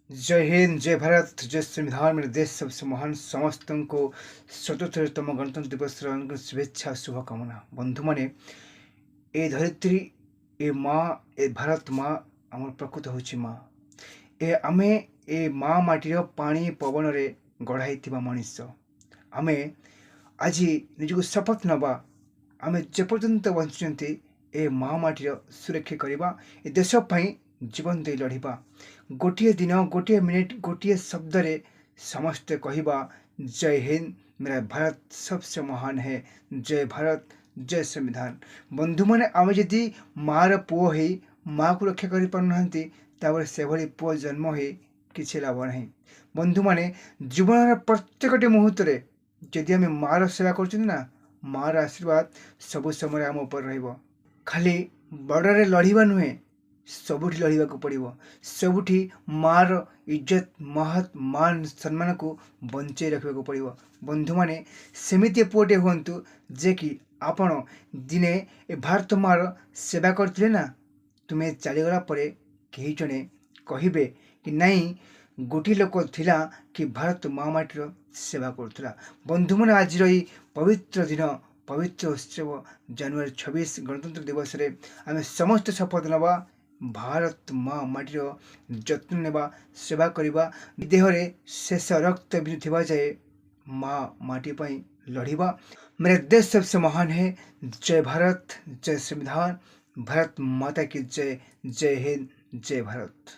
जय हिंद, जय भारत, जय संविधान। मेरे देश सबसे महान समस्त को 77तम गणतंत्र दिवस शुभेच्छा शुभकामना। बंधु मैंने ए धरित्री, ए माँ, ए भारत माँ आम प्रकृत हूँ माँ। ए आमे ए माँ माटीर पानी पवन रे गढ़ाई मनीष आमे आज निजक शपथ नवा आमे जेपर्यंत बंचुंटे ए माँ माटीर सुरक्षा करवा, ए देश जीवन दे लड़िबा। गोटे दिन, गोटे मिनिट, गोटे शब्द रे समस्ते कहवा जय हिंद, मेरा भारत सबसे महान है, जय भारत, जय संविधान। बंधु मैंने आम जदि मार पुओ ही माँ को रक्षा कर पार से भली पुओ जन्म हो किसी लाभ ना। बंधु मैंने जीवन प्रत्येक मुहूर्त जदि आम मार सेवा कर मार आशीर्वाद सब समय आम उपर खाली बॉर्डर लड़वा नुहे, सबुठी लड़वा को पड़ो। सबुठी मार इज्जत, महत, मान, सम्मान को बंचे रखा पड़ो। बंधु मैंने सेमिति पुओटे हूँ जे कि आपण दिने ए भारत मार सेवा करते ना, तुम्हें चलीगला कही जड़े कहे कि नाई गोटे लोक थिला कि भारत माँ माटीर सेवा करुला। बंधु मैंने आज पवित्र दिन, पवित्र उत्सव जनवरी 26 गणतंत्र दिवस रे आम समस्त शपथ नवा भारत माँ माटीर जत्न नेबा, सेवा करवा, देहरे शेष रक्त बिंदु जाए माँ माटी पर लड़िबा। मेरे देश सबसे महान है, जय भारत, जय संविधान, भारत माता की जय, जय हिंद, जय भारत।